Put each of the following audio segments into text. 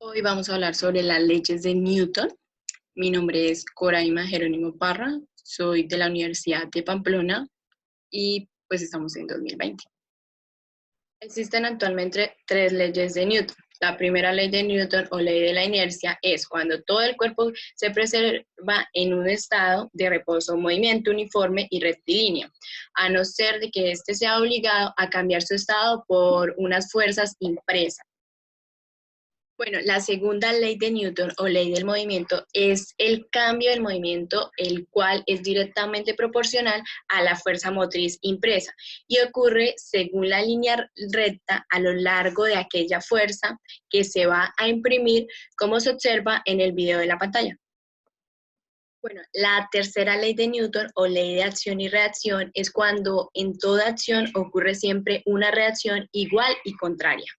Hoy vamos a hablar sobre las leyes de Newton. Mi nombre es Coraima Jerónimo Parra, soy de la Universidad de Pamplona y pues estamos en 2020. Existen actualmente tres leyes de Newton. La primera ley de Newton o ley de la inercia es cuando todo el cuerpo se preserva en un estado de reposo, movimiento uniforme y rectilíneo, a no ser de que éste sea obligado a cambiar su estado por unas fuerzas impresas. Bueno, la segunda ley de Newton o ley del movimiento es el cambio del movimiento, el cual es directamente proporcional a la fuerza motriz impresa y ocurre según la línea recta a lo largo de aquella fuerza que se va a imprimir, como se observa en el video de la pantalla. Bueno, la tercera ley de Newton o ley de acción y reacción es cuando en toda acción ocurre siempre una reacción igual y contraria.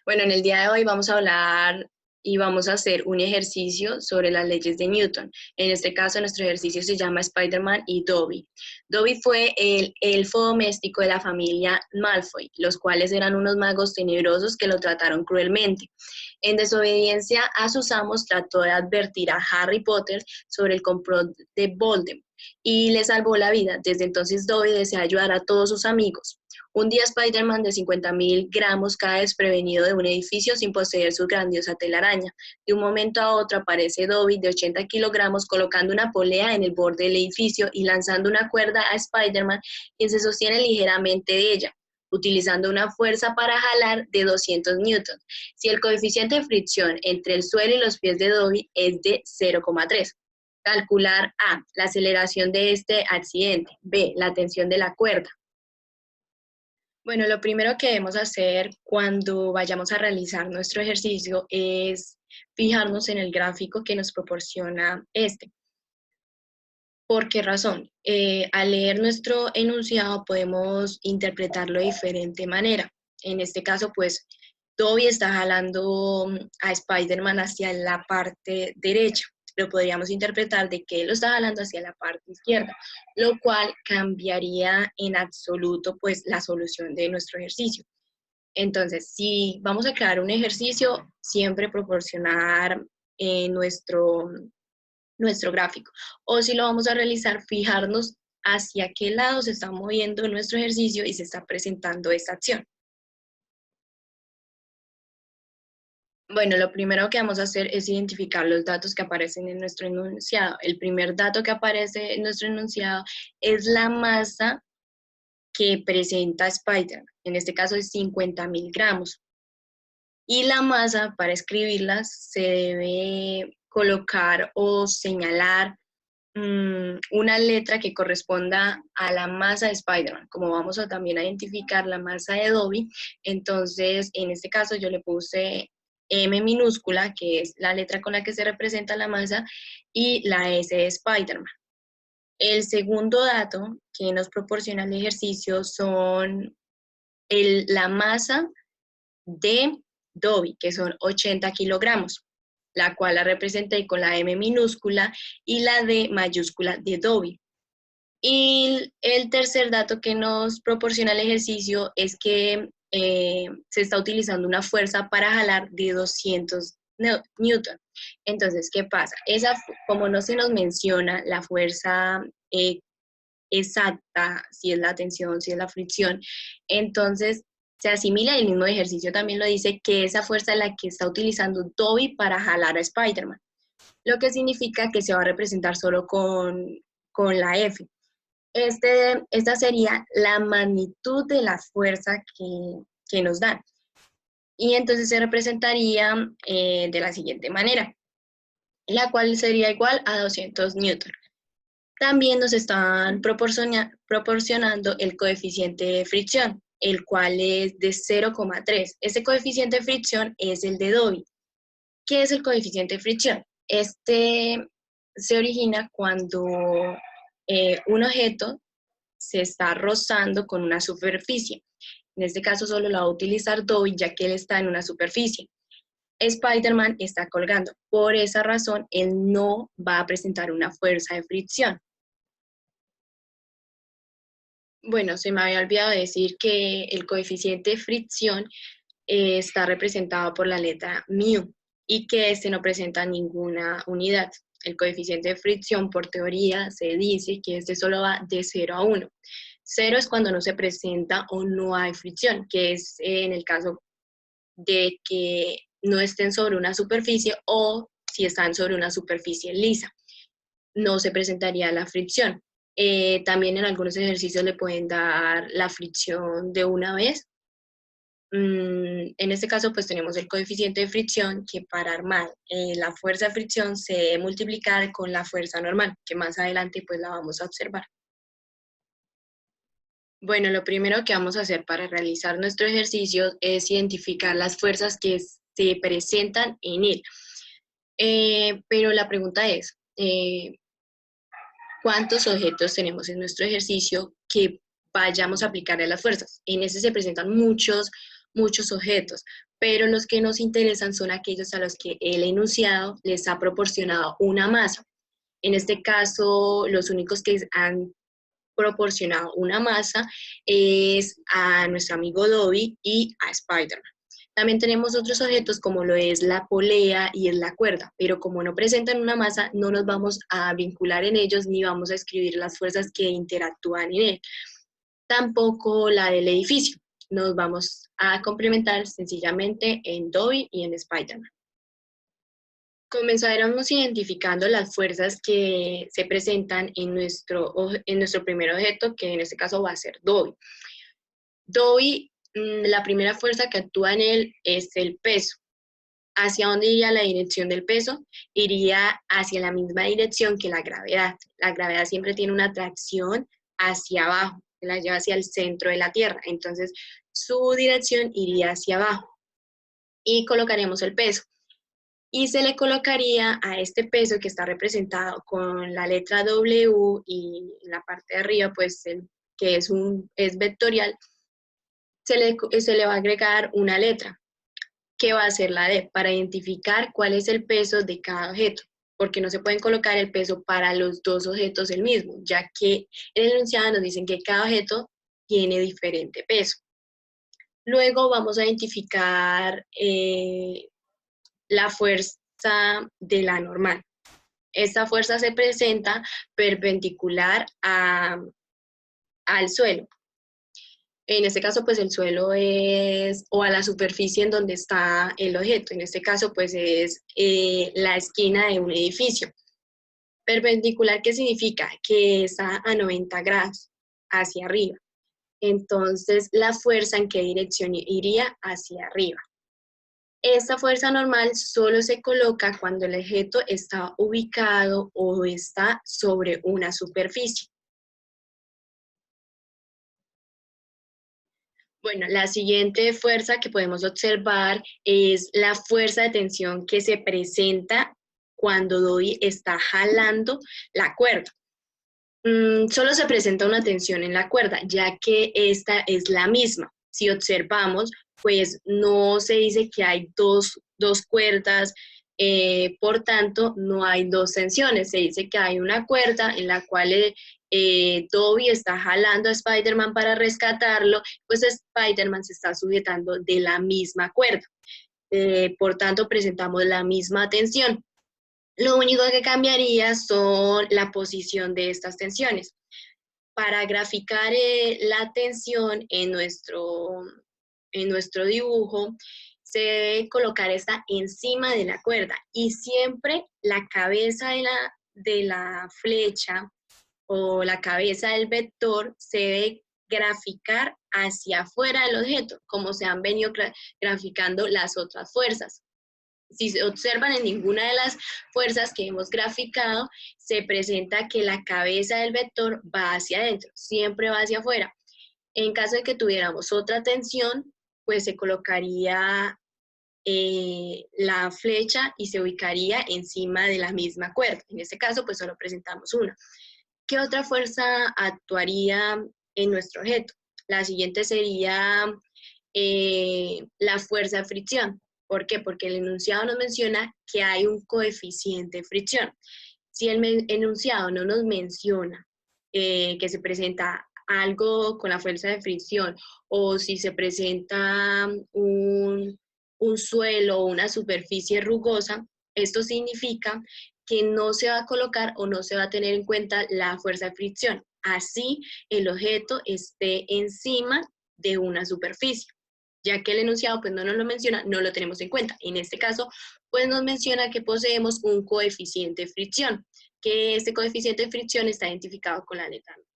Bueno, en el día de hoy vamos a hablar y vamos a hacer un ejercicio sobre las leyes de Newton. En este caso, nuestro ejercicio se llama Spider-Man y Dobby. Dobby fue el elfo doméstico de la familia Malfoy, los cuales eran unos magos tenebrosos que lo trataron cruelmente. En desobediencia a sus amos, trató de advertir a Harry Potter sobre el complot de Voldemort y le salvó la vida. Desde entonces, Dobby desea ayudar a todos sus amigos. Un día Spider-Man de 50.000 gramos cae desprevenido de un edificio sin poseer su grandiosa telaraña. De un momento a otro aparece Dobby de 80 kilogramos colocando una polea en el borde del edificio y lanzando una cuerda a Spider-Man, quien se sostiene ligeramente de ella, utilizando una fuerza para jalar de 200 newtons. Si el coeficiente de fricción entre el suelo y los pies de Dobby es de 0,3. Calcular A, la aceleración de este accidente. B, la tensión de la cuerda. Bueno, lo primero que debemos hacer cuando vayamos a realizar nuestro ejercicio es fijarnos en el gráfico que nos proporciona este. ¿Por qué razón? Al leer nuestro enunciado podemos interpretarlo de diferente manera. En este caso, pues, Dobby está jalando a Spider-Man hacia la parte derecha. Lo podríamos interpretar de que él lo está jalando hacia la parte izquierda, lo cual cambiaría en absoluto, pues, la solución de nuestro ejercicio. Entonces, si vamos a crear un ejercicio, siempre proporcionar nuestro gráfico. O si lo vamos a realizar, fijarnos hacia qué lado se está moviendo nuestro ejercicio y se está presentando esta acción. Bueno, lo primero que vamos a hacer es identificar los datos que aparecen en nuestro enunciado. El primer dato que aparece en nuestro enunciado es la masa que presenta Spider-Man. En este caso es 50.000 gramos. Y la masa, para escribirla, se debe colocar o señalar una letra que corresponda a la masa de Spider-Man. Como vamos a también a identificar la masa de Dobby, entonces en este caso yo le puse M minúscula, que es la letra con la que se representa la masa, y la S de Spider-Man. El segundo dato que nos proporciona el ejercicio son la masa de Dobby, que son 80 kilogramos, la cual la representé con la M minúscula y la D mayúscula de Dobby. Y el tercer dato que nos proporciona el ejercicio es que se está utilizando una fuerza para jalar de 200 newton. Entonces, ¿qué pasa? Como no se nos menciona la fuerza exacta, si es la tensión, si es la fricción, entonces se asimila, el mismo ejercicio también lo dice, que esa fuerza es la que está utilizando Dobby para jalar a Spider-Man, lo que significa que se va a representar solo con la F. Esta sería la magnitud de la fuerza que nos dan. Y entonces se representaría de la siguiente manera, la cual sería igual a 200 newton. También nos están proporcionando el coeficiente de fricción, el cual es de 0,3. Ese coeficiente de fricción es el de Dobby. ¿Qué es el coeficiente de fricción? Este se origina cuando un objeto se está rozando con una superficie. En este caso solo la va a utilizar Dobby, ya que él está en una superficie. Spider-Man está colgando. Por esa razón, él no va a presentar una fuerza de fricción. Bueno, se me había olvidado decir que el coeficiente de fricción está representado por la letra mu y que este no presenta ninguna unidad. El coeficiente de fricción, por teoría, se dice que este solo va de 0 a 1. 0 es cuando no se presenta o no hay fricción, que es en el caso de que no estén sobre una superficie o si están sobre una superficie lisa. No se presentaría la fricción. También en algunos ejercicios le pueden dar la fricción de una vez. En este caso, pues tenemos el coeficiente de fricción que para armar la fuerza de fricción se debe multiplicar con la fuerza normal, que más adelante pues la vamos a observar. Bueno, lo primero que vamos a hacer para realizar nuestro ejercicio es identificar las fuerzas que se presentan en él. Pero la pregunta es, ¿cuántos objetos tenemos en nuestro ejercicio que vayamos a aplicar a las fuerzas? En ese se presentan muchos objetos, pero los que nos interesan son aquellos a los que el enunciado les ha proporcionado una masa. En este caso, los únicos que han proporcionado una masa es a nuestro amigo Dobby y a Spider-Man. También tenemos otros objetos como lo es la polea y es la cuerda, pero como no presentan una masa, no nos vamos a vincular en ellos ni vamos a escribir las fuerzas que interactúan en él. Tampoco la del edificio. Nos vamos a complementar sencillamente en Dobby y en Spider-Man. Comenzaremos identificando las fuerzas que se presentan en nuestro primer objeto, que en este caso va a ser Dobby. Dobby, la primera fuerza que actúa en él es el peso. ¿Hacia dónde iría la dirección del peso? Iría hacia la misma dirección que la gravedad. La gravedad siempre tiene una atracción hacia abajo, la lleva hacia el centro de la Tierra. Entonces, su dirección iría hacia abajo. Y colocaremos el peso. Y se le colocaría a este peso que está representado con la letra W y en la parte de arriba, pues, que es vectorial, se le va a agregar una letra, que va a ser la D, para identificar cuál es el peso de cada objeto, porque no se pueden colocar el peso para los dos objetos el mismo, ya que en el enunciado nos dicen que cada objeto tiene diferente peso. Luego vamos a identificar la fuerza de la normal. Esta fuerza se presenta perpendicular al suelo. En este caso, pues el suelo es, o a la superficie en donde está el objeto. En este caso, pues es la esquina de un edificio. Perpendicular, ¿qué significa? Que está a 90 grados hacia arriba. Entonces, la fuerza, ¿en qué dirección iría? Hacia arriba. Esta fuerza normal solo se coloca cuando el objeto está ubicado o está sobre una superficie. Bueno, la siguiente fuerza que podemos observar es la fuerza de tensión que se presenta cuando Dobby está jalando la cuerda. Solo se presenta una tensión en la cuerda, ya que esta es la misma. Si observamos, pues no se dice que hay dos cuerdas, por tanto, no hay dos tensiones. Se dice que hay una cuerda en la cual Dobby está jalando a Spider-Man para rescatarlo, pues Spider-Man se está sujetando de la misma cuerda. Por tanto, presentamos la misma tensión. Lo único que cambiaría son la posición de estas tensiones. Para graficar la tensión en nuestro dibujo, se debe colocar esta encima de la cuerda y siempre la cabeza de la flecha o la cabeza del vector se debe graficar hacia afuera del objeto, como se han venido graficando las otras fuerzas. Si se observan, en ninguna de las fuerzas que hemos graficado se presenta que la cabeza del vector va hacia adentro, siempre va hacia afuera. En caso de que tuviéramos otra tensión, pues se colocaría la flecha y se ubicaría encima de la misma cuerda. En este caso, pues solo presentamos una. ¿Qué otra fuerza actuaría en nuestro objeto? La siguiente sería la fuerza de fricción. ¿Por qué? Porque el enunciado nos menciona que hay un coeficiente de fricción. Si el enunciado no nos menciona que se presenta algo con la fuerza de fricción o si se presenta un suelo o una superficie rugosa, esto significa que no se va a colocar o no se va a tener en cuenta la fuerza de fricción. Así el objeto esté encima de una superficie. Ya que el enunciado pues no nos lo menciona, no lo tenemos en cuenta. En este caso, pues nos menciona que poseemos un coeficiente de fricción, que este coeficiente de fricción está identificado con la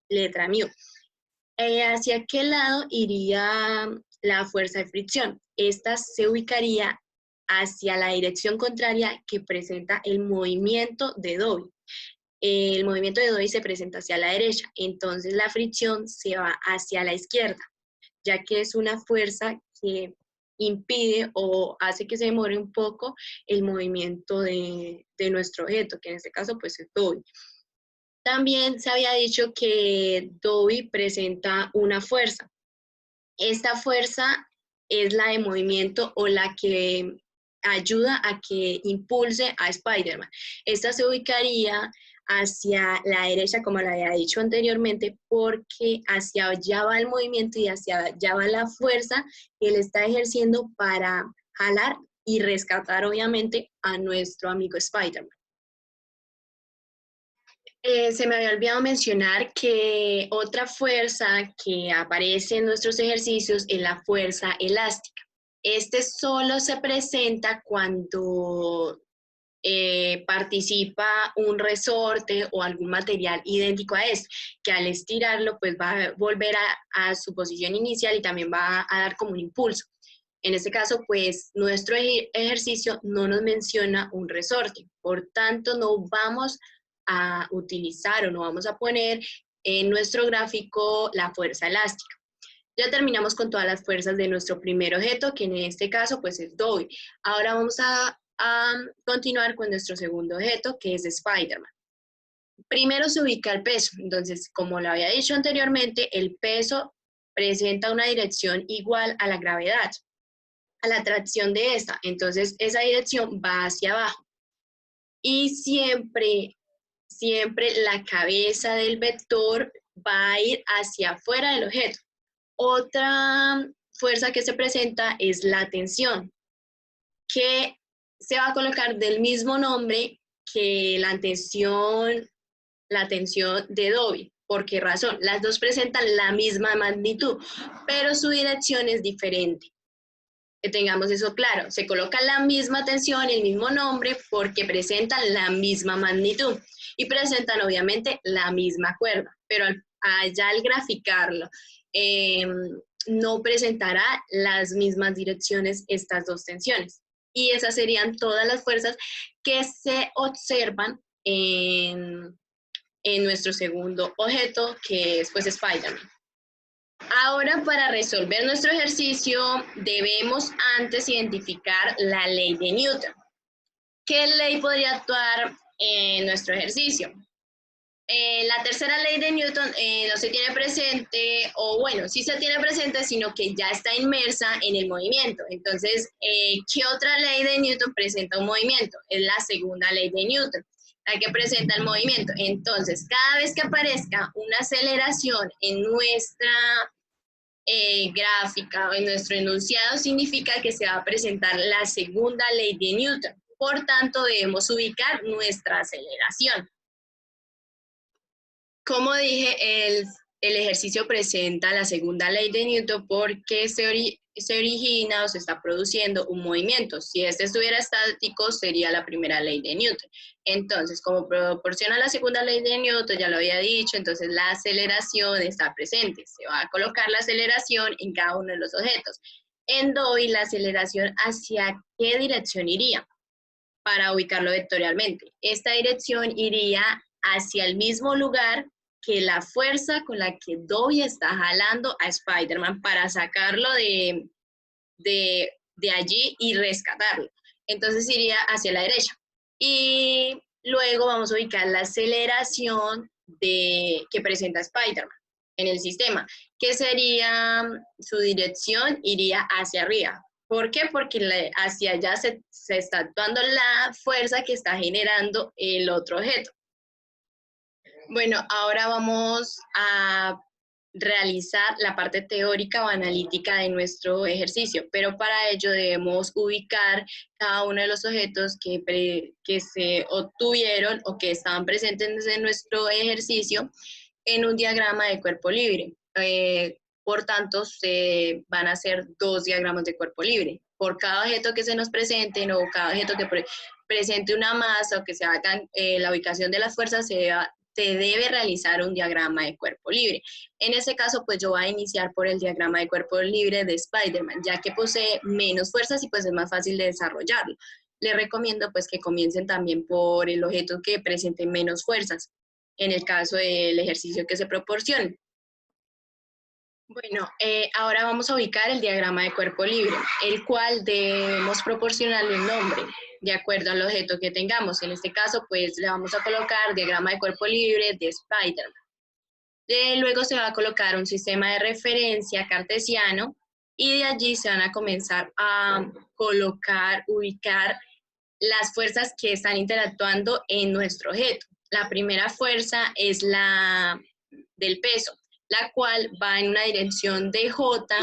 letra μ. ¿Hacia qué lado iría la fuerza de fricción? Esta se ubicaría hacia la dirección contraria que presenta el movimiento de Dobby. El movimiento de Dobby se presenta hacia la derecha, entonces la fricción se va hacia la izquierda, ya que es una fuerza que impide o hace que se demore un poco el movimiento de nuestro objeto, que en este caso pues es Dobby. También se había dicho que Dobby presenta una fuerza. Esta fuerza es la de movimiento o la que ayuda a que impulse a Spider-Man. Esta se ubicaría hacia la derecha, como le había dicho anteriormente, porque hacia allá va el movimiento y hacia allá va la fuerza que él está ejerciendo para jalar y rescatar, obviamente, a nuestro amigo Spider-Man. Se me había olvidado mencionar que otra fuerza que aparece en nuestros ejercicios es la fuerza elástica. Este solo se presenta cuando participa un resorte o algún material idéntico a este, que al estirarlo pues va a volver a su posición inicial y también va a dar como un impulso. En este caso, pues nuestro ejercicio no nos menciona un resorte, por tanto no vamos a utilizar o no vamos a poner en nuestro gráfico la fuerza elástica. Ya terminamos con todas las fuerzas de nuestro primer objeto, que en este caso pues es Dobby. Ahora vamos a continuar con nuestro segundo objeto, que es Spider-Man. Primero se ubica el peso, entonces como lo había dicho anteriormente, el peso presenta una dirección igual a la gravedad, a la atracción de esta, entonces esa dirección va hacia abajo. Y siempre la cabeza del vector va a ir hacia afuera del objeto. Otra fuerza que se presenta es la tensión, que se va a colocar del mismo nombre que la tensión de Dobby. ¿Por qué razón? Las dos presentan la misma magnitud, pero su dirección es diferente. Que tengamos eso claro, se coloca la misma tensión, el mismo nombre, porque presentan la misma magnitud y presentan obviamente la misma cuerda, pero allá al graficarlo no presentará las mismas direcciones estas dos tensiones. Y esas serían todas las fuerzas que se observan en nuestro segundo objeto, que es pues Spider-Man. Ahora, para resolver nuestro ejercicio, debemos antes identificar la ley de Newton. ¿Qué ley podría actuar en nuestro ejercicio? La tercera ley de Newton no se tiene presente, o bueno, sí se tiene presente, sino que ya está inmersa en el movimiento. Entonces, ¿qué otra ley de Newton presenta un movimiento? Es la segunda ley de Newton, la que presenta el movimiento. Entonces, cada vez que aparezca una aceleración en nuestra gráfica o en nuestro enunciado, significa que se va a presentar la segunda ley de Newton. Por tanto, debemos ubicar nuestra aceleración. Como dije, el ejercicio presenta la segunda ley de Newton porque se origina o se está produciendo un movimiento. Si este estuviera estático, sería la primera ley de Newton. Entonces, como proporciona la segunda ley de Newton, ya lo había dicho, entonces la aceleración está presente. Se va a colocar la aceleración en cada uno de los objetos. En Dobby, la aceleración, ¿hacia qué dirección iría? Para ubicarlo vectorialmente. Esta dirección iría hacia el mismo lugar que la fuerza con la que Dobby está jalando a Spider-Man para sacarlo de allí y rescatarlo. Entonces iría hacia la derecha. Y luego vamos a ubicar la aceleración que presenta Spider-Man en el sistema, que sería su dirección iría hacia arriba. ¿Por qué? Porque hacia allá se está actuando la fuerza que está generando el otro objeto. Bueno, ahora vamos a realizar la parte teórica o analítica de nuestro ejercicio, pero para ello debemos ubicar cada uno de los objetos que se obtuvieron o que estaban presentes en nuestro ejercicio en un diagrama de cuerpo libre. Por tanto, se van a hacer 2 diagramas de cuerpo libre. Por cada objeto que se nos presenten o cada objeto que presente una masa o que se haga la ubicación de las fuerzas, se debe realizar un diagrama de cuerpo libre. En este caso, pues yo voy a iniciar por el diagrama de cuerpo libre de Spider-Man, ya que posee menos fuerzas y pues es más fácil de desarrollarlo. Les recomiendo pues que comiencen también por el objeto que presente menos fuerzas, en el caso del ejercicio que se proporcione. Bueno, ahora vamos a ubicar el diagrama de cuerpo libre, el cual debemos proporcionarle un nombre de acuerdo al objeto que tengamos. En este caso, pues le vamos a colocar diagrama de cuerpo libre de Spider-Man. Luego se va a colocar un sistema de referencia cartesiano y de allí se van a comenzar a colocar, ubicar las fuerzas que están interactuando en nuestro objeto. La primera fuerza es la del peso, la cual va en una dirección de J.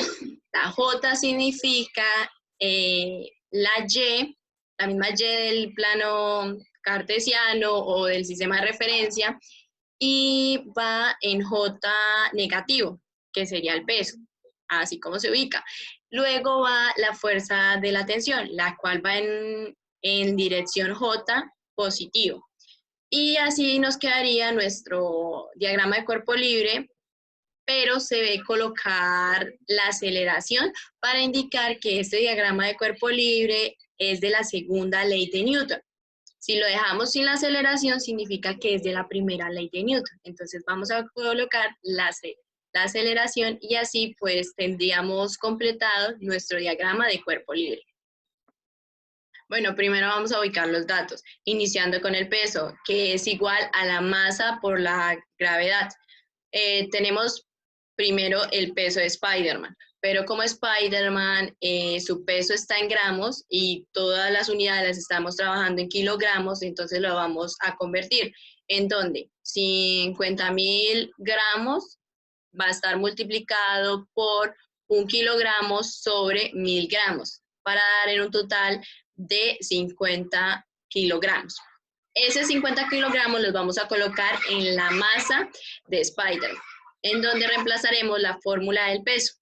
La J significa la Y, la misma Y del plano cartesiano o del sistema de referencia, y va en J negativo, que sería el peso, así como se ubica. Luego va la fuerza de la tensión, la cual va en dirección J positivo. Y así nos quedaría nuestro diagrama de cuerpo libre, pero se ve colocar la aceleración para indicar que este diagrama de cuerpo libre es de la segunda ley de Newton. Si lo dejamos sin la aceleración, significa que es de la primera ley de Newton. Entonces vamos a colocar la aceleración y así pues tendríamos completado nuestro diagrama de cuerpo libre. Bueno, primero vamos a ubicar los datos, iniciando con el peso, que es igual a la masa por la gravedad. Tenemos primero el peso de Spider-Man, pero como Spider-Man, su peso está en gramos y todas las unidades las estamos trabajando en kilogramos, entonces lo vamos a convertir. ¿En dónde? 50.000 gramos va a estar multiplicado por 1 kilogramo sobre 1.000 gramos, para dar en un total de 50 kilogramos. Ese 50 kilogramos los vamos a colocar en la masa de Spider-Man, en donde reemplazaremos la fórmula del peso,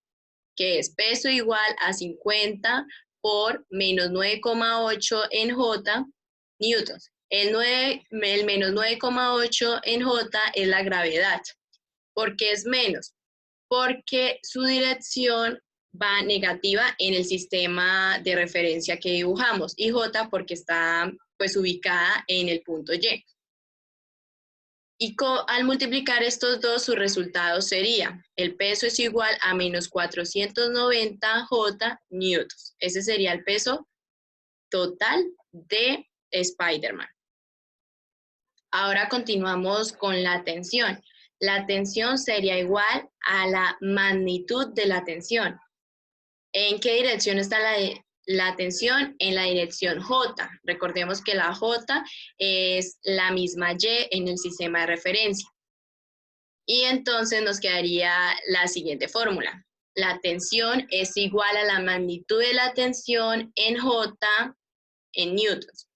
que es peso igual a 50 por menos 9,8 en J newtons. El menos 9,8 en J es la gravedad. ¿Por qué es menos? Porque su dirección va negativa en el sistema de referencia que dibujamos, y J porque está pues ubicada en el punto Y. Y al multiplicar estos dos, su resultado sería, el peso es igual a menos 490 J newtons. Ese sería el peso total de Spider-Man. Ahora continuamos con la tensión. La tensión sería igual a la magnitud de la tensión. ¿En qué dirección está la tensión? En la dirección J. Recordemos que la J es la misma Y en el sistema de referencia. Y entonces nos quedaría la siguiente fórmula. La tensión es igual a la magnitud de la tensión en J en newtons.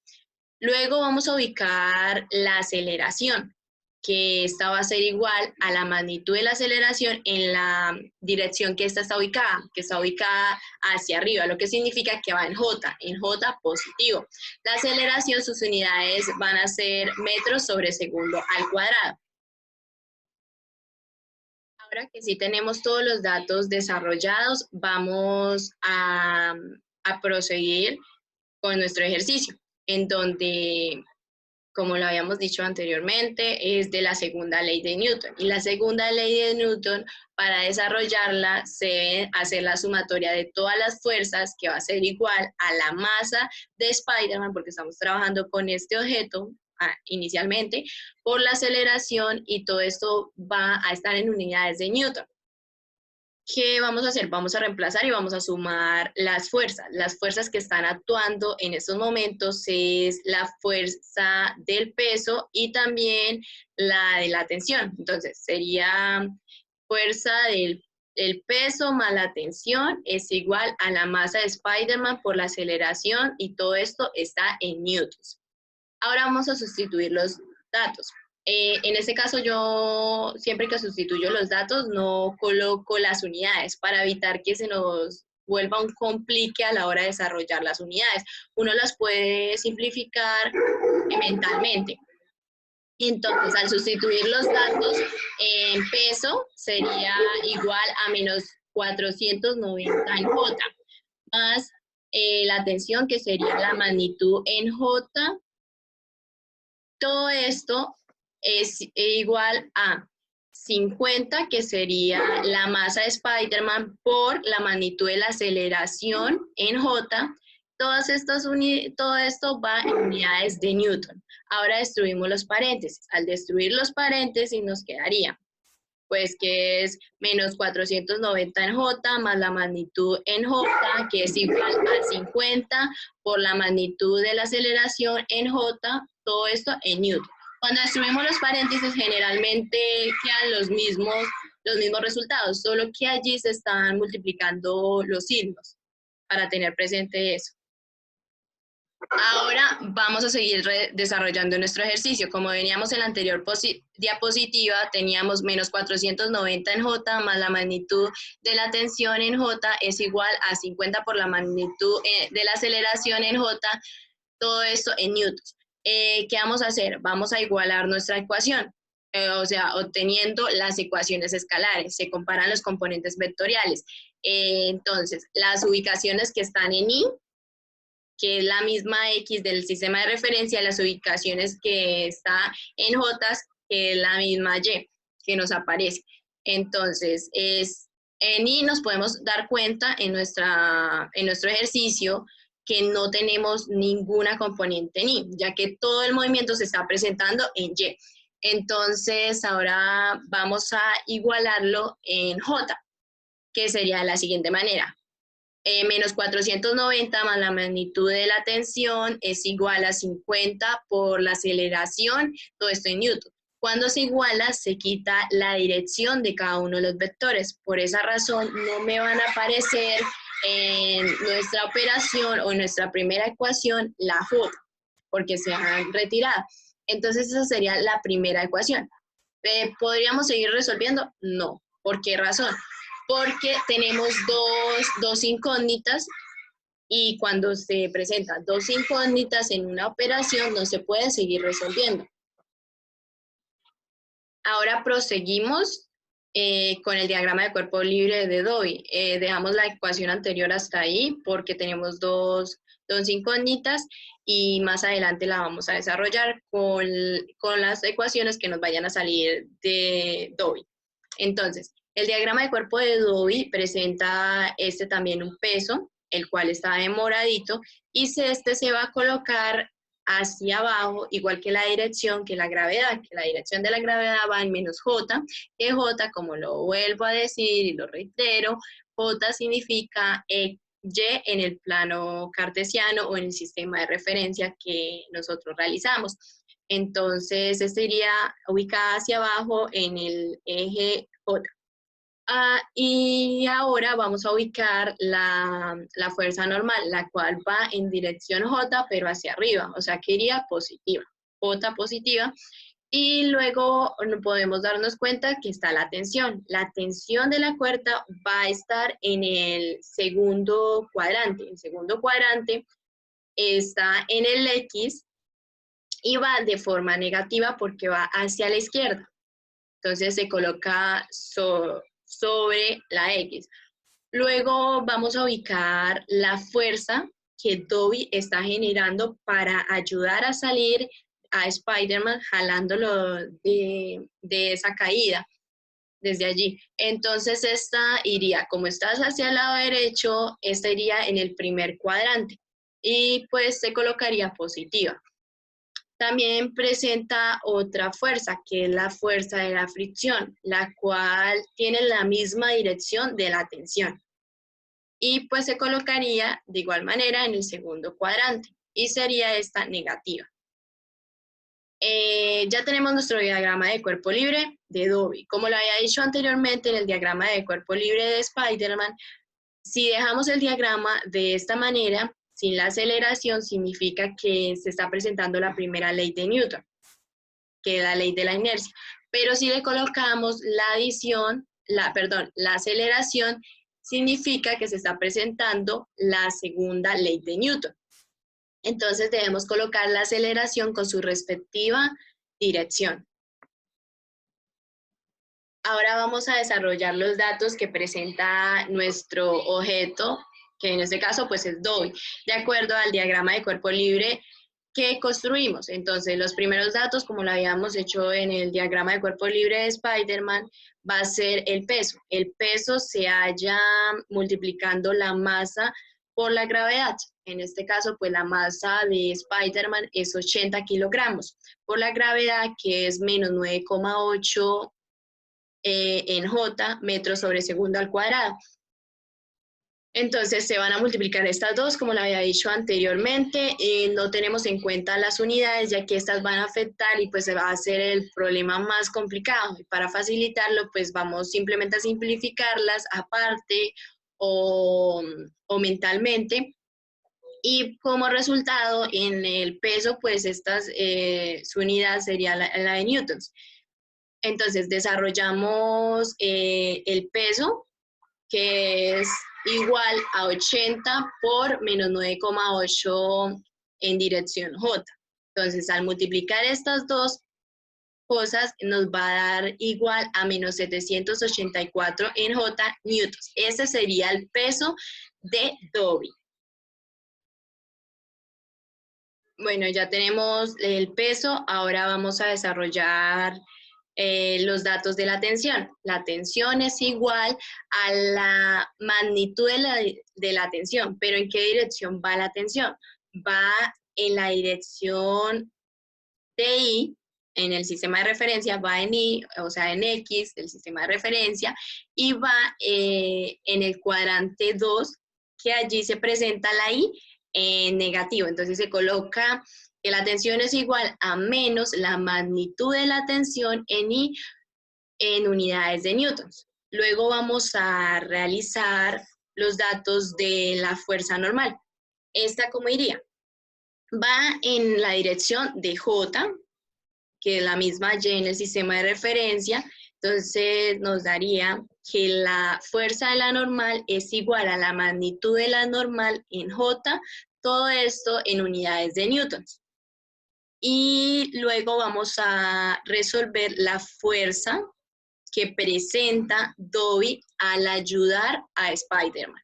Luego vamos a ubicar la aceleración, que esta va a ser igual a la magnitud de la aceleración en la dirección que esta está ubicada, que está ubicada hacia arriba, lo que significa que va en J positivo. La aceleración, sus unidades van a ser metros sobre segundo al cuadrado. Ahora que sí tenemos todos los datos desarrollados, vamos a proseguir con nuestro ejercicio, en donde, como lo habíamos dicho anteriormente, es de la segunda ley de Newton. Y la segunda ley de Newton, para desarrollarla, se debe hacer la sumatoria de todas las fuerzas, que va a ser igual a la masa de Spider-Man, porque estamos trabajando con este objeto inicialmente, por la aceleración, y todo esto va a estar en unidades de Newton. ¿Qué vamos a hacer? Vamos a reemplazar y vamos a sumar las fuerzas. Las fuerzas que están actuando en estos momentos es la fuerza del peso y también la de la tensión. Entonces, sería fuerza del peso más la tensión es igual a la masa de Spider-Man por la aceleración y todo esto está en newtons. Ahora vamos a sustituir los datos. En este caso yo siempre que sustituyo los datos no coloco las unidades para evitar que se nos vuelva un complique a la hora de desarrollar las unidades. Uno las puede simplificar mentalmente. Entonces, al sustituir los datos en peso, sería igual a menos 490 en J, más la tensión, que sería la magnitud en J. Todo esto es igual a 50, que sería la masa de Spider-Man, por la magnitud de la aceleración en J. Todo esto va en unidades de Newton. Ahora destruimos los paréntesis. Al destruir los paréntesis nos quedaría, pues que es menos 490 en J más la magnitud en J, que es igual a 50 por la magnitud de la aceleración en J, todo esto en Newton. Cuando destruimos los paréntesis generalmente quedan los mismos resultados, solo que allí se están multiplicando los signos, para tener presente eso. Ahora vamos a seguir desarrollando nuestro ejercicio. Como veníamos en la anterior diapositiva, teníamos menos 490 en J más la magnitud de la tensión en J es igual a 50 por la magnitud de la aceleración en J, todo esto en newtons. ¿Qué vamos a hacer? Vamos a igualar nuestra ecuación, o sea, obteniendo las ecuaciones escalares. Se comparan los componentes vectoriales. Entonces, las ubicaciones que están en I, que es la misma X del sistema de referencia, las ubicaciones que está en J, que es la misma Y que nos aparece. Entonces, en I nos podemos dar cuenta en nuestro ejercicio que no tenemos ninguna componente en I, ya que todo el movimiento se está presentando en Y. Entonces, ahora vamos a igualarlo en J, que sería de la siguiente manera. Menos 490 más la magnitud de la tensión es igual a 50 por la aceleración, todo esto en newton. Cuando se iguala, se quita la dirección de cada uno de los vectores. Por esa razón, no me van a aparecer en nuestra operación o en nuestra primera ecuación la J, porque se han retirado. Entonces, esa sería la primera ecuación. ¿Podríamos seguir resolviendo? No. ¿Por qué razón? Porque tenemos dos incógnitas, y cuando se presentan dos incógnitas en una operación no se puede seguir resolviendo. Ahora proseguimos con el diagrama de cuerpo libre de Dobby. Dejamos la ecuación anterior hasta ahí porque tenemos dos incógnitas, y más adelante la vamos a desarrollar con las ecuaciones que nos vayan a salir de Dobby. Entonces, el diagrama de cuerpo de Dobby presenta también un peso, el cual está en moradito, y este se va a colocar hacia abajo, igual que la dirección, que la gravedad, que la dirección de la gravedad va en menos J, que J, como lo vuelvo a decir y lo reitero, J significa Y en el plano cartesiano o en el sistema de referencia que nosotros realizamos. Entonces, iría ubicada hacia abajo en el eje J. Y ahora vamos a ubicar la fuerza normal, la cual va en dirección J, pero hacia arriba, o sea que iría positiva, J positiva. Y luego podemos darnos cuenta que está la tensión. La tensión de la cuerda va a estar en el segundo cuadrante. El segundo cuadrante está en el X y va de forma negativa porque va hacia la izquierda. Entonces se coloca sobre la X. Luego vamos a ubicar la fuerza que Dobby está generando para ayudar a salir a Spider-Man, jalándolo de esa caída desde allí. Entonces esta iría, como estás hacia el lado derecho, esta iría en el primer cuadrante y pues se colocaría positiva. También presenta otra fuerza, que es la fuerza de la fricción, la cual tiene la misma dirección de la tensión. Y pues se colocaría de igual manera en el segundo cuadrante, y sería esta negativa. Ya tenemos nuestro diagrama de cuerpo libre de Dobby. Como lo había dicho anteriormente en el diagrama de cuerpo libre de Spider-Man, si dejamos el diagrama de esta manera, sin la aceleración, significa que se está presentando la primera ley de Newton, que es la ley de la inercia. Pero si le colocamos la aceleración, significa que se está presentando la segunda ley de Newton. Entonces debemos colocar la aceleración con su respectiva dirección. Ahora vamos a desarrollar los datos que presenta nuestro objeto, que en este caso pues es Dobby, de acuerdo al diagrama de cuerpo libre que construimos. Entonces los primeros datos, como lo habíamos hecho en el diagrama de cuerpo libre de Spider-Man, va a ser el peso. El peso se halla multiplicando la masa por la gravedad. En este caso, pues la masa de Spider-Man es 80 kilogramos, por la gravedad que es menos 9,8 en J, metros sobre segundo al cuadrado. Entonces se van a multiplicar estas dos, como lo había dicho anteriormente, no tenemos en cuenta las unidades, ya que estas van a afectar y pues se va a hacer el problema más complicado. Y para facilitarlo, pues vamos simplemente a simplificarlas aparte o mentalmente. Y como resultado, en el peso, pues su unidad sería la de newtons. Entonces desarrollamos el peso, que es igual a 80 por menos 9,8 en dirección J. Entonces, al multiplicar estas dos cosas, nos va a dar igual a menos 784 en J newtons. Ese sería el peso de Dobby. Bueno, ya tenemos el peso, ahora vamos a desarrollar los datos de la tensión. La tensión es igual a la magnitud de la tensión, pero ¿en qué dirección va la tensión? Va en la dirección de I, en el sistema de referencia, va en I, o sea, en X, el sistema de referencia, y va en el cuadrante 2, que allí se presenta la I en negativo. Entonces se coloca que la tensión es igual a menos la magnitud de la tensión en I en unidades de newtons. Luego vamos a realizar los datos de la fuerza normal. ¿Esta cómo iría? Va en la dirección de J, que es la misma Y en el sistema de referencia. Entonces nos daría que la fuerza de la normal es igual a la magnitud de la normal en J, todo esto en unidades de newtons. Y luego vamos a resolver la fuerza que presenta Dobby al ayudar a Spider-Man.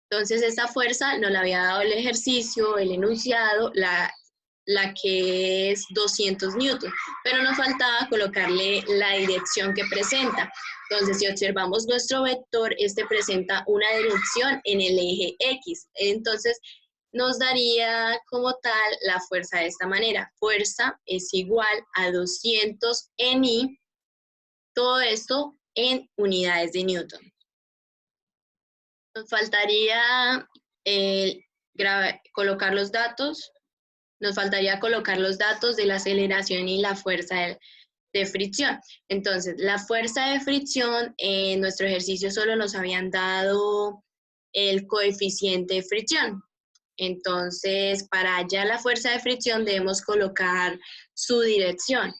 Entonces esta fuerza nos la había dado el ejercicio, el enunciado, la que es 200 newtons, pero nos faltaba colocarle la dirección que presenta. Entonces, si observamos nuestro vector, este presenta una dirección en el eje X. Entonces, nos daría como tal la fuerza de esta manera. Fuerza es igual a 200 en I, todo esto en unidades de newton. Nos faltaría colocar los datos. Nos faltaría colocar los datos de la aceleración y la fuerza de fricción. Entonces, la fuerza de fricción, en nuestro ejercicio solo nos habían dado el coeficiente de fricción. Entonces, para hallar la fuerza de fricción debemos colocar su dirección.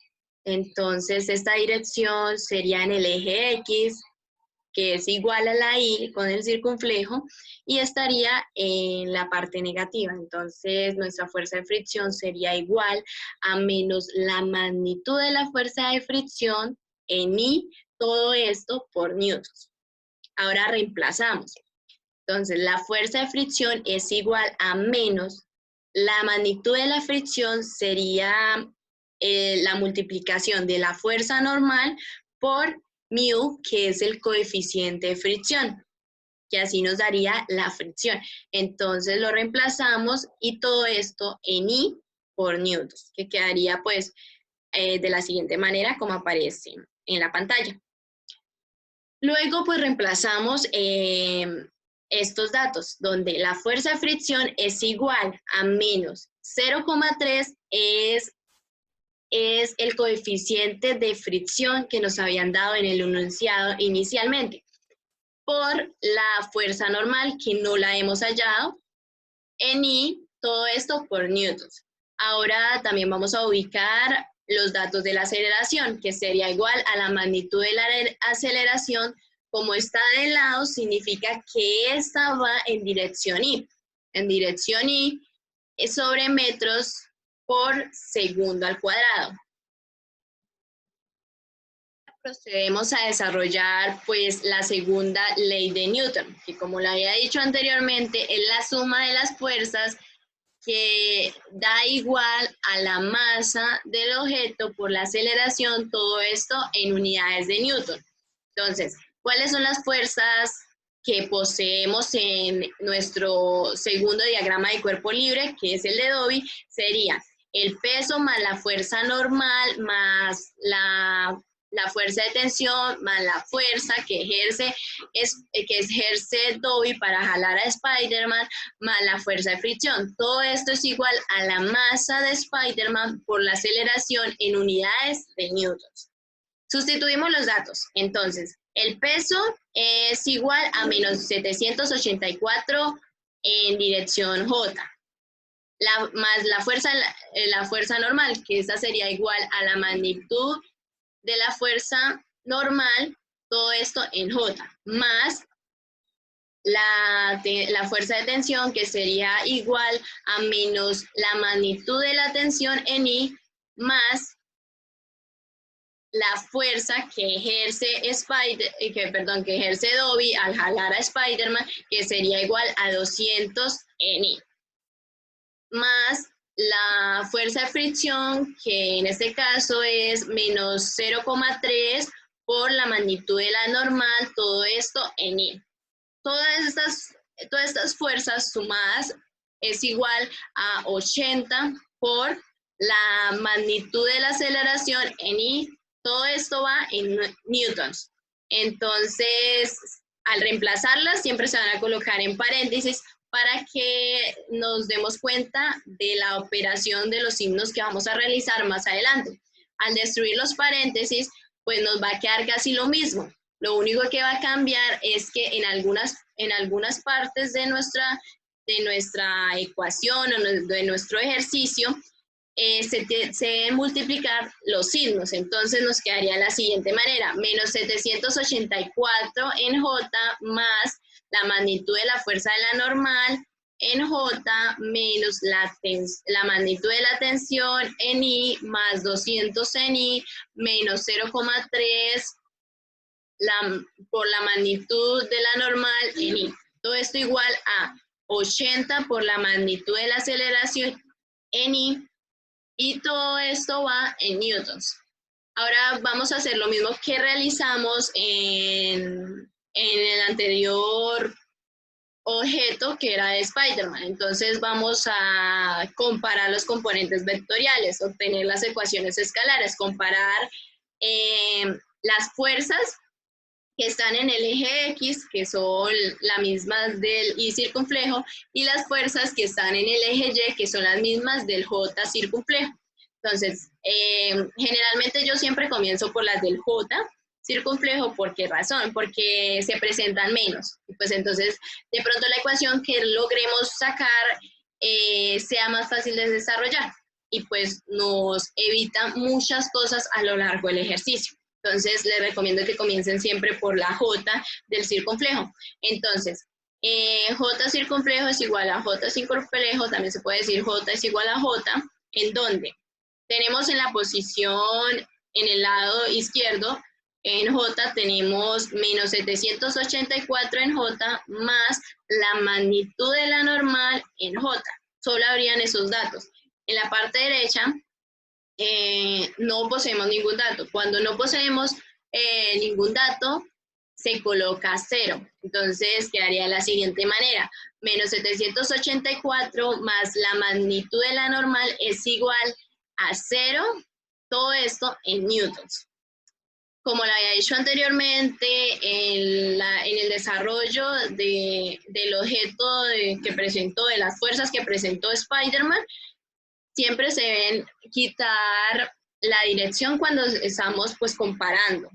Entonces, esta dirección sería en el eje X, que es igual a la Y con el circunflejo, y estaría en la parte negativa. Entonces, nuestra fuerza de fricción sería igual a menos la magnitud de la fuerza de fricción en I, todo esto por newtons. Ahora reemplazamos. Entonces, la fuerza de fricción es igual a menos la magnitud de la fricción sería la multiplicación de la fuerza normal por mu, que es el coeficiente de fricción, que así nos daría la fricción. Entonces lo reemplazamos y todo esto en I por newtons, que quedaría pues de la siguiente manera como aparece en la pantalla. Luego pues reemplazamos estos datos, donde la fuerza de fricción es igual a menos 0,3 es es el coeficiente de fricción que nos habían dado en el enunciado inicialmente, por la fuerza normal, que no la hemos hallado, en I, todo esto por newtons. Ahora también vamos a ubicar los datos de la aceleración, que sería igual a la magnitud de la aceleración. Como está de lado, significa que esta va en dirección I. En dirección I es sobre metros por segundo al cuadrado. Procedemos a desarrollar pues la segunda ley de Newton, que como lo había dicho anteriormente, es la suma de las fuerzas que da igual a la masa del objeto por la aceleración, todo esto en unidades de Newton. Entonces, ¿cuáles son las fuerzas que poseemos en nuestro segundo diagrama de cuerpo libre, que es el de Dobby? Sería el peso más la fuerza normal más la fuerza de tensión más la fuerza que ejerce Dobby para jalar a Spider-Man más la fuerza de fricción. Todo esto es igual a la masa de Spider-Man por la aceleración en unidades de newtons. Sustituimos los datos. Entonces, el peso es igual a menos 784 en dirección J. Más la fuerza normal, que esta sería igual a la magnitud de la fuerza normal, todo esto en J, más la fuerza de tensión, que sería igual a menos la magnitud de la tensión en I, más la fuerza que ejerce Dobby al jalar a Spider-Man, que sería igual a 200 en I, más la fuerza de fricción, que en este caso es menos 0,3 por la magnitud de la normal, todo esto en I. Todas estas fuerzas sumadas es igual a 80 por la magnitud de la aceleración en I. Todo esto va en newtons. Entonces, al reemplazarlas, siempre se van a colocar en paréntesis para que nos demos cuenta de la operación de los signos que vamos a realizar más adelante. Al destruir los paréntesis, pues nos va a quedar casi lo mismo. Lo único que va a cambiar es que en algunas partes de nuestra ecuación o de nuestro ejercicio se deben multiplicar los signos. Entonces nos quedaría de la siguiente manera: menos 784 en J más la magnitud de la fuerza de la normal en J menos la magnitud de la tensión en I más 200 en I menos 0,3 por la magnitud de la normal en I. Todo esto igual a 80 por la magnitud de la aceleración en I, y todo esto va en newtons. Ahora vamos a hacer lo mismo que realizamos en el anterior objeto, que era de Spider-Man. Entonces vamos a comparar los componentes vectoriales, obtener las ecuaciones escalares, comparar las fuerzas que están en el eje X, que son las mismas del Y circunflejo, y las fuerzas que están en el eje Y, que son las mismas del J circunflejo. Entonces, generalmente yo siempre comienzo por las del J circunflejo. ¿Por qué razón? Porque se presentan menos. Y pues entonces, de pronto la ecuación que logremos sacar sea más fácil de desarrollar, y pues nos evita muchas cosas a lo largo del ejercicio. Entonces, les recomiendo que comiencen siempre por la J del circunflejo. Entonces, J circunflejo es igual a J circunflejo, también se puede decir J es igual a J, en donde tenemos en la posición, en el lado izquierdo, en J tenemos menos 784 en J más la magnitud de la normal en J. Solo habrían esos datos. En la parte derecha, no poseemos ningún dato. Cuando no poseemos ningún dato, se coloca 0. Entonces quedaría de la siguiente manera: menos 784 más la magnitud de la normal es igual a 0, todo esto en newtons. Como lo había dicho anteriormente, en el desarrollo del objeto que presentó, de las fuerzas que presentó Spider-Man, siempre se deben quitar la dirección cuando estamos pues comparando.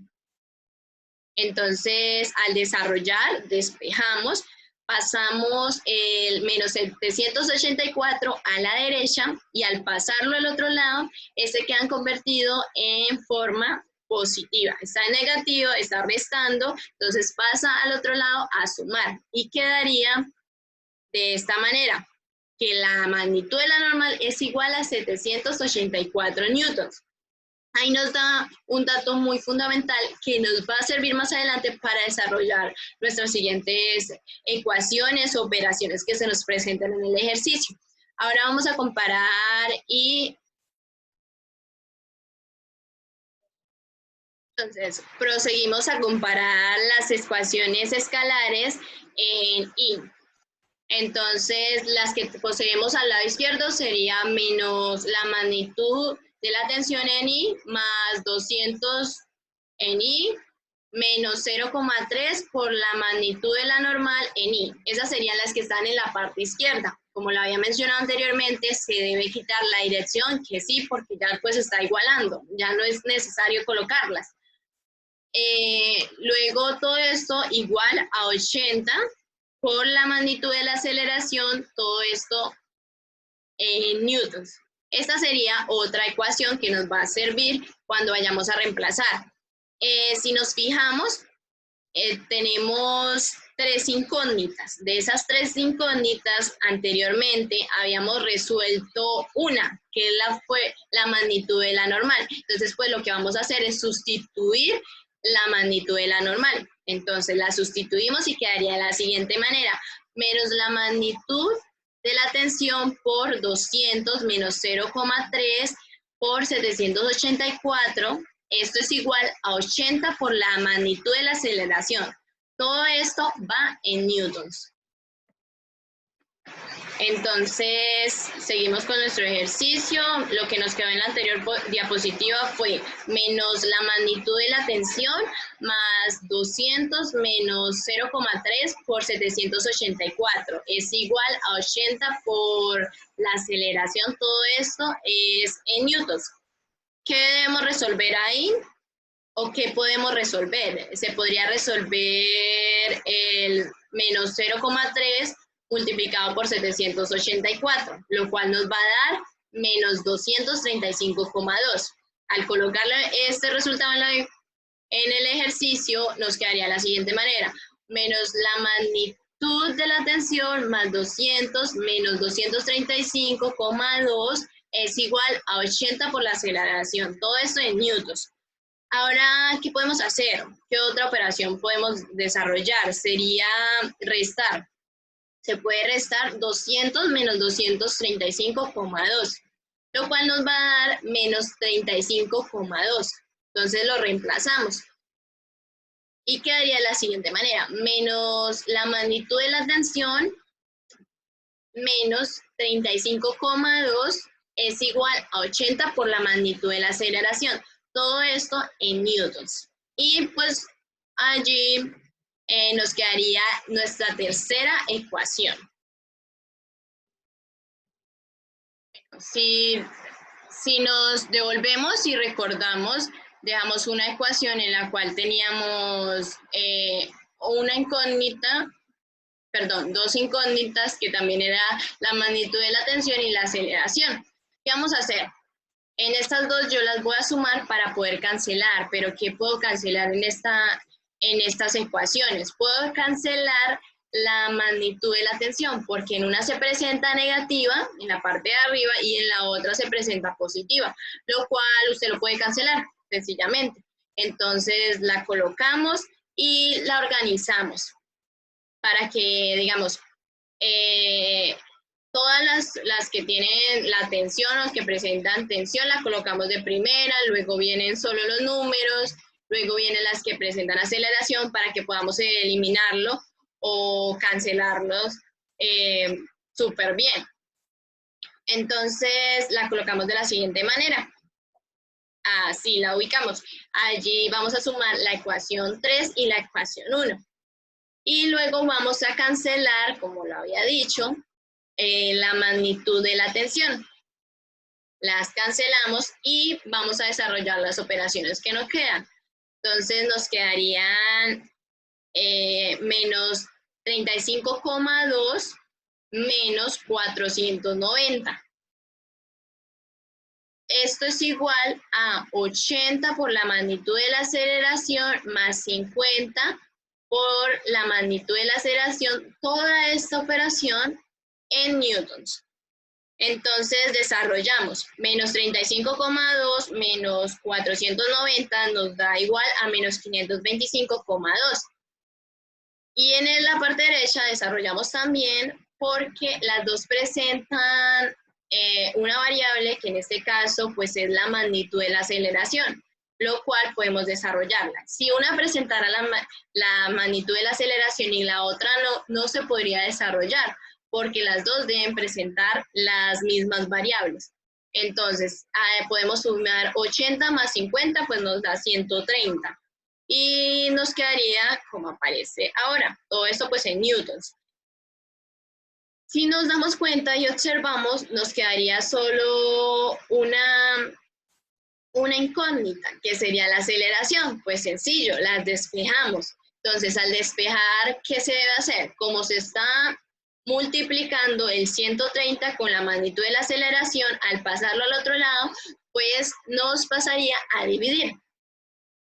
Entonces, al desarrollar, despejamos, pasamos el menos 784 a la derecha y al pasarlo al otro lado, este queda convertido en forma positiva. Está en negativo, está restando, entonces pasa al otro lado a sumar y quedaría de esta manera, que la magnitud de la normal es igual a 784 newtons. Ahí nos da un dato muy fundamental que nos va a servir más adelante para desarrollar nuestras siguientes ecuaciones o operaciones que se nos presentan en el ejercicio. Ahora vamos a comparar y entonces proseguimos a comparar las ecuaciones escalares en I. Entonces, las que poseemos al lado izquierdo sería menos la magnitud de la tensión en I más 200 en I menos 0,3 por la magnitud de la normal en I. Esas serían las que están en la parte izquierda. Como lo había mencionado anteriormente, se debe quitar la dirección, que sí, porque ya pues está igualando, ya no es necesario colocarlas. Luego todo esto igual a 80 por la magnitud de la aceleración, todo esto en newtons. Esta sería otra ecuación que nos va a servir cuando vayamos a reemplazar. Si nos fijamos, tenemos tres incógnitas. De esas tres incógnitas, anteriormente habíamos resuelto una, que fue la magnitud de la normal. Entonces, pues lo que vamos a hacer es sustituir la magnitud de la normal. Entonces, la sustituimos y quedaría de la siguiente manera. Menos la magnitud de la tensión por 200 menos 0,3 por 784. Esto es igual a 80 por la magnitud de la aceleración. Todo esto va en newtons. Entonces, seguimos con nuestro ejercicio. Lo que nos quedó en la anterior diapositiva fue menos la magnitud de la tensión más 200 menos 0,3 por 784. Es igual a 80 por la aceleración. Todo esto es en newtons. ¿Qué debemos resolver ahí? ¿O qué podemos resolver? Se podría resolver el menos 0,3 multiplicado por 784, lo cual nos va a dar menos 235,2. Al colocarle este resultado en el ejercicio, nos quedaría de la siguiente manera. Menos la magnitud de la tensión más 200 menos 235,2 es igual a 80 por la aceleración. Todo esto en newtons. Ahora, ¿qué podemos hacer? ¿Qué otra operación podemos desarrollar? Sería restar. Se puede restar 200 menos 235,2, lo cual nos va a dar menos 35,2. Entonces lo reemplazamos. Y quedaría de la siguiente manera. Menos la magnitud de la tensión menos 35,2 es igual a 80 por la magnitud de la aceleración. Todo esto en newtons. Y pues allí nos quedaría nuestra tercera ecuación. Si nos devolvemos y recordamos, dejamos una ecuación en la cual teníamos una incógnita, perdón, dos incógnitas, que también era la magnitud de la tensión y la aceleración. ¿Qué vamos a hacer? En estas dos yo las voy a sumar para poder cancelar, pero ¿qué puedo cancelar en estas ecuaciones? Puedo cancelar la magnitud de la tensión, porque en una se presenta negativa, en la parte de arriba, y en la otra se presenta positiva, lo cual usted lo puede cancelar, sencillamente. Entonces la colocamos y la organizamos para que, digamos, todas las que tienen la tensión, los que presentan tensión, la colocamos de primera, luego vienen solo los números, luego vienen las que presentan aceleración para que podamos eliminarlo o cancelarlos súper bien. Entonces la colocamos de la siguiente manera. Así la ubicamos. Allí vamos a sumar la ecuación 3 y la ecuación 1. Y luego vamos a cancelar, como lo había dicho, la magnitud de la tensión. las cancelamos y vamos a desarrollar las operaciones que nos quedan. Entonces nos quedarían menos 35,2 menos 490. Esto es igual a 80 por la magnitud de la aceleración más 50 por la magnitud de la aceleración, toda esta operación en newtons. Entonces desarrollamos menos 35,2 menos 490 nos da igual a menos 525,2. Y en la parte derecha desarrollamos también porque las dos presentan una variable que en este caso pues es la magnitud de la aceleración, lo cual podemos desarrollarla. Si una presentara la magnitud de la aceleración y la otra no se podría desarrollar, porque las dos deben presentar las mismas variables. Entonces, podemos sumar 80 más 50, pues nos da 130. Y nos quedaría como aparece ahora, todo esto pues en newtons. Si nos damos cuenta y observamos, nos quedaría solo una incógnita, que sería la aceleración. Pues sencillo, las despejamos. Entonces, al despejar, ¿qué se debe hacer? Como se está multiplicando el 130 con la magnitud de la aceleración, al pasarlo al otro lado, pues nos pasaría a dividir.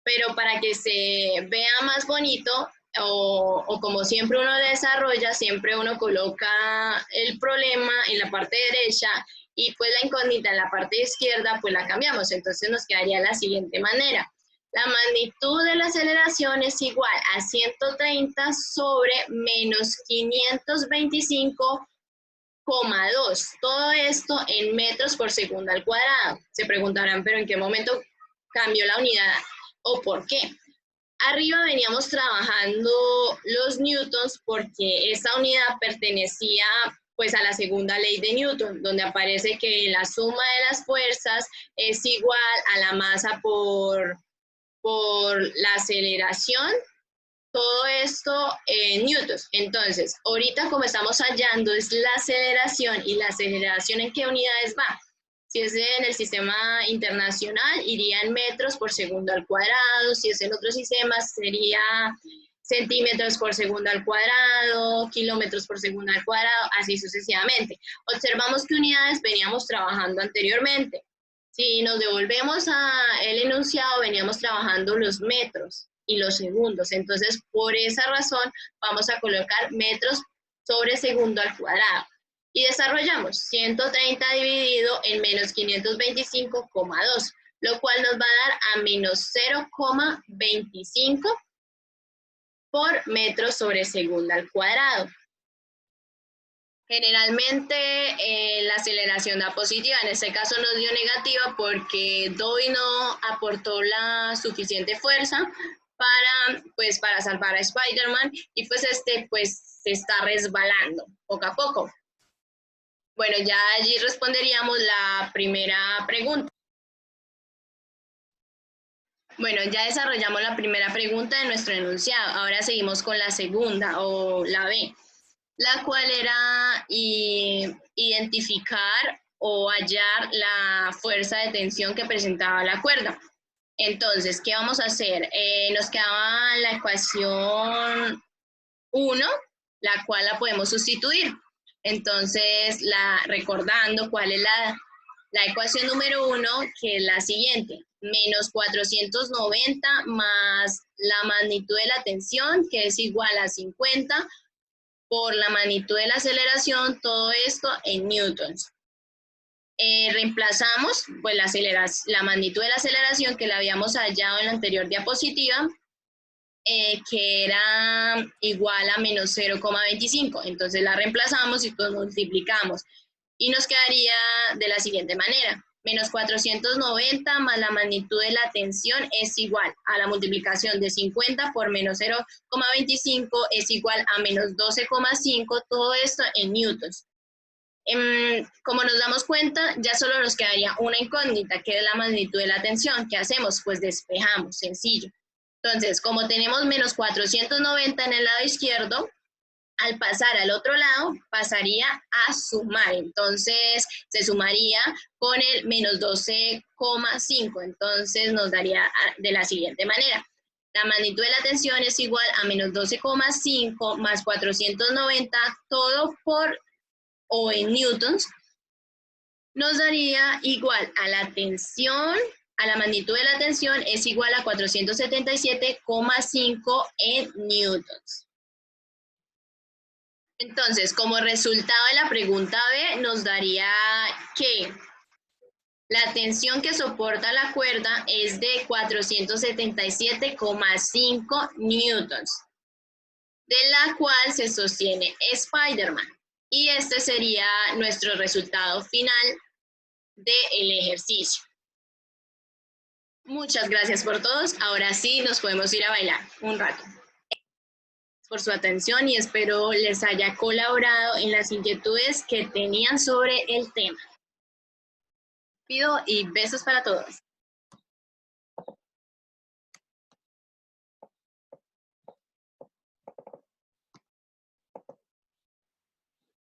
Pero para que se vea más bonito, o como siempre uno desarrolla, siempre uno coloca el problema en la parte derecha y pues la incógnita en la parte izquierda, pues la cambiamos. Entonces nos quedaría de la siguiente manera. La magnitud de la aceleración es igual a 130 sobre menos 525,2. Todo esto en metros por segundo al cuadrado. Se preguntarán, ¿pero en qué momento cambió la unidad o por qué? Arriba veníamos trabajando los newtons porque esta unidad pertenecía pues a la segunda ley de Newton, donde aparece que la suma de las fuerzas es igual a la masa por la aceleración, todo esto en newtons. Entonces, ahorita como estamos hallando es la aceleración, y la aceleración ¿en qué unidades va? Si es en el sistema internacional, iría en metros por segundo al cuadrado. Si es en otros sistemas, sería centímetros por segundo al cuadrado, kilómetros por segundo al cuadrado, así sucesivamente. Observamos qué unidades veníamos trabajando anteriormente. Si nos devolvemos al enunciado, veníamos trabajando los metros y los segundos. Entonces, por esa razón, vamos a colocar metros sobre segundo al cuadrado. Y desarrollamos 130 dividido en menos 525,2, lo cual nos va a dar a menos 0,25 por metro sobre segundo al cuadrado. Generalmente la aceleración da positiva, en este caso nos dio negativa porque Dobby no aportó la suficiente fuerza para salvar a Spider-Man, y pues se está resbalando poco a poco. Bueno, ya allí responderíamos la primera pregunta. Bueno, ya desarrollamos la primera pregunta de nuestro enunciado. Ahora seguimos con la segunda, o la B, la cual era identificar o hallar la fuerza de tensión que presentaba la cuerda. Entonces, ¿qué vamos a hacer? Nos quedaba la ecuación 1, la cual la podemos sustituir. Entonces, recordando cuál es la ecuación número 1, que es la siguiente: menos 490 más la magnitud de la tensión, que es igual a 50, por la magnitud de la aceleración, todo esto en newtons. Reemplazamos pues la magnitud de la aceleración que la habíamos hallado en la anterior diapositiva, que era igual a menos 0,25. Entonces la reemplazamos y pues multiplicamos. Y nos quedaría de la siguiente manera: menos 490 más la magnitud de la tensión es igual a la multiplicación de 50 por menos 0,25 es igual a menos 12,5, todo esto en newtons. Como nos damos cuenta, ya solo nos quedaría una incógnita, que es la magnitud de la tensión. ¿Qué hacemos? Pues despejamos, sencillo. Entonces, como tenemos menos 490 en el lado izquierdo, al pasar al otro lado, pasaría a sumar. Entonces, se sumaría con el menos 12,5. Entonces, nos daría de la siguiente manera. La magnitud de la tensión es igual a menos 12,5 más 490, todo por o en newtons, nos daría igual a la tensión, a la magnitud de la tensión es igual a 477,5 en newtons. Entonces, como resultado de la pregunta B, nos daría que la tensión que soporta la cuerda es de 477,5 newtons, de la cual se sostiene Spider-Man. Y este sería nuestro resultado final del ejercicio. Muchas gracias por todos. Ahora sí, nos podemos ir a bailar un rato. Por su atención y espero les haya colaborado en las inquietudes que tenían sobre el tema. Pido y besos para todos.